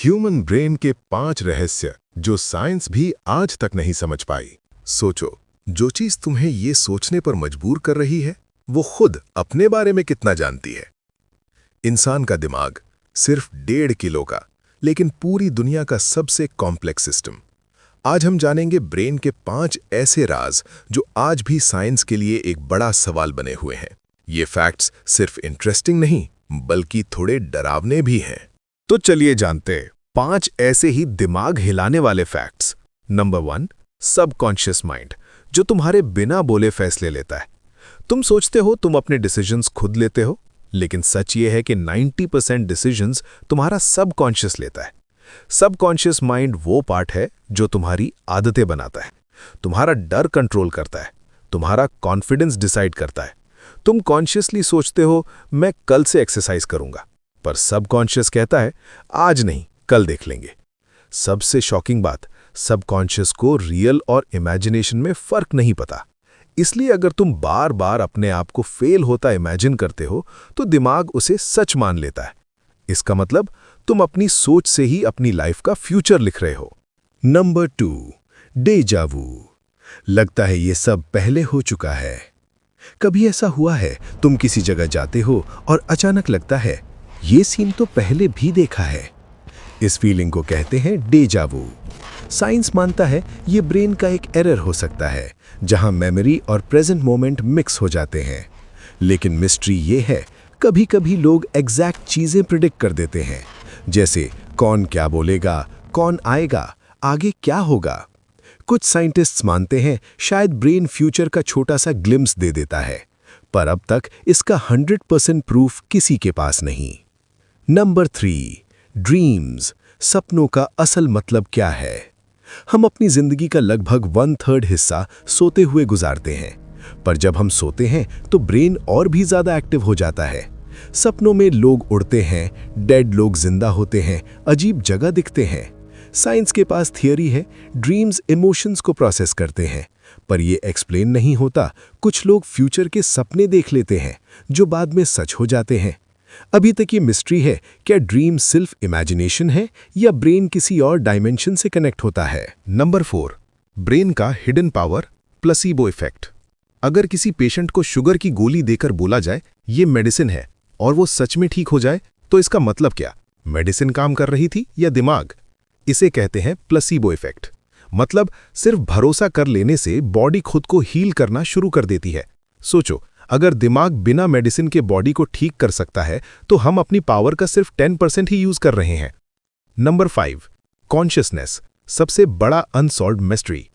Human brain के 5 रहस्य जो साइंस भी आज तक नहीं समझ पाई। सोचो, जो चीज तुम्हें ये सोचने पर मजबूर कर रही है, वो खुद अपने बारे में कितना जानती है। इंसान का दिमाग सिर्फ 1.5 किलो का, लेकिन पूरी दुनिया का सबसे कॉम्प्लेक्स सिस्टम। आज हम जानेंगे ब्रेन के 5 ऐसे राज जो आज भी साइंस के लिए एक बड़ा सवाल बने हुए हैं। ये फैक्ट्स सिर्फ इंटरेस्टिंग नहीं, बल्कि थोड़े डरावने भी हैं। तो चलिए जानते 5 ऐसे ही दिमाग हिलाने वाले फैक्ट्स। नंबर 1, सबकॉन्शियस माइंड, जो तुम्हारे बिना बोले फैसले लेता है। तुम सोचते हो तुम अपने डिसीजंस खुद लेते हो, लेकिन सच ये है कि 90% डिसीजंस तुम्हारा सबकॉन्शियस लेता है। सबकॉन्शियस माइंड वो पार्ट है जो तुम्हारी आदतें बनाता है, तुम्हारा डर कंट्रोल करता है, तुम्हारा कॉन्फिडेंस डिसाइड करता है। तुम कॉन्शियसली सोचते हो मैं कल से एक्सरसाइज करूंगा, पर सबकॉन्शियस कहता है आज नहीं, कल देख लेंगे। सबसे शॉकिंग बात, सबकॉन्शियस को रियल और इमेजिनेशन में फर्क नहीं पता। इसलिए अगर तुम बार बार अपने आप को फेल होता इमेजिन करते हो, तो दिमाग उसे सच मान लेता है। इसका मतलब तुम अपनी सोच से ही अपनी लाइफ का फ्यूचर लिख रहे हो। नंबर 2, डेजा वू, लगता है ये सब पहले हो चुका है। कभी ऐसा हुआ है तुम किसी जगह जाते हो और अचानक लगता है ये सीन तो पहले भी देखा है। इस फीलिंग को कहते हैं डेजा वू। साइंस मानता है ये ब्रेन का एक एरर हो सकता है, जहां मेमोरी और प्रेजेंट मोमेंट मिक्स हो जाते हैं। लेकिन मिस्ट्री ये है, कभी कभी लोग एग्जैक्ट चीजें प्रिडिक्ट कर देते हैं, जैसे कौन क्या बोलेगा, कौन आएगा, आगे क्या होगा। कुछ साइंटिस्ट्स मानते हैं शायद ब्रेन फ्यूचर का छोटा सा ग्लिम्स दे देता है, पर अब तक इसका 100% प्रूफ किसी के पास नहीं। नंबर 3, ड्रीम्स, सपनों का असल मतलब क्या है। हम अपनी जिंदगी का लगभग 1/3 हिस्सा सोते हुए गुजारते हैं, पर जब हम सोते हैं तो ब्रेन और भी ज्यादा एक्टिव हो जाता है। सपनों में लोग उड़ते हैं, डेड लोग जिंदा होते हैं, अजीब जगह दिखते हैं। साइंस के पास थियरी है ड्रीम्स इमोशंस को प्रोसेस करते हैं, पर यह एक्सप्लेन नहीं होता। कुछ लोग फ्यूचर के सपने देख लेते हैं जो बाद में सच हो जाते हैं। अभी तक ये मिस्ट्री है, क्या ड्रीम सिर्फ इमेजिनेशन है या ब्रेन किसी और डायमेंशन से कनेक्ट होता है। नंबर 4, ब्रेन का हिडन पावर, प्लेसिबो इफेक्ट। अगर किसी पेशेंट को शुगर की गोली देकर बोला जाए ये मेडिसिन है और वो सच में ठीक हो जाए, तो इसका मतलब क्या? मेडिसिन काम कर रही थी या दिमाग? इसे कहते हैं प्लेसिबो इफेक्ट। मतलब सिर्फ भरोसा कर लेने से बॉडी खुद को हील करना शुरू कर देती है। सोचो, अगर दिमाग बिना मेडिसिन के बॉडी को ठीक कर सकता है, तो हम अपनी पावर का सिर्फ 10% ही यूज कर रहे हैं। नंबर 5, कॉन्शियसनेस, सबसे बड़ा अनसॉल्व्ड मिस्ट्री।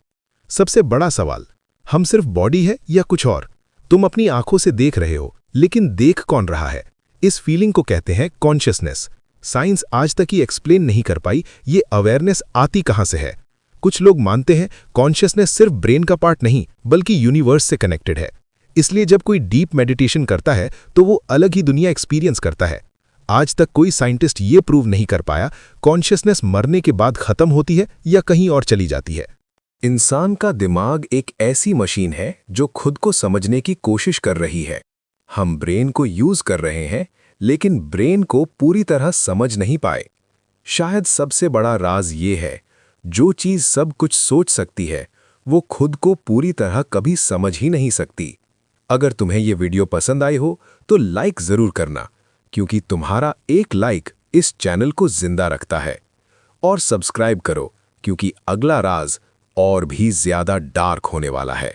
सबसे बड़ा सवाल, हम सिर्फ बॉडी है या कुछ और? तुम अपनी आंखों से देख रहे हो, लेकिन देख कौन रहा है? इस फीलिंग को कहते हैं कॉन्शियसनेस। साइंस आज तक ही एक्सप्लेन नहीं कर पाई ये अवेयरनेस आती कहां से है। कुछ लोग मानते हैं कॉन्शियसनेस सिर्फ ब्रेन का पार्ट नहीं, बल्कि यूनिवर्स से कनेक्टेड है। इसलिए जब कोई डीप मेडिटेशन करता है तो वो अलग ही दुनिया एक्सपीरियंस करता है। आज तक कोई साइंटिस्ट ये प्रूव नहीं कर पाया कॉन्शियसनेस मरने के बाद खत्म होती है या कहीं और चली जाती है। इंसान का दिमाग एक ऐसी मशीन है जो खुद को समझने की कोशिश कर रही है। हम ब्रेन को यूज कर रहे हैं, लेकिन ब्रेन को पूरी तरह समझ नहीं पाए। शायद सबसे बड़ा राज ये है, जो चीज सब कुछ सोच सकती है, वो खुद को पूरी तरह कभी समझ ही नहीं सकती। अगर तुम्हें ये वीडियो पसंद आई हो तो लाइक जरूर करना, क्योंकि तुम्हारा एक लाइक इस चैनल को जिंदा रखता है। और सब्सक्राइब करो, क्योंकि अगला राज और भी ज्यादा डार्क होने वाला है।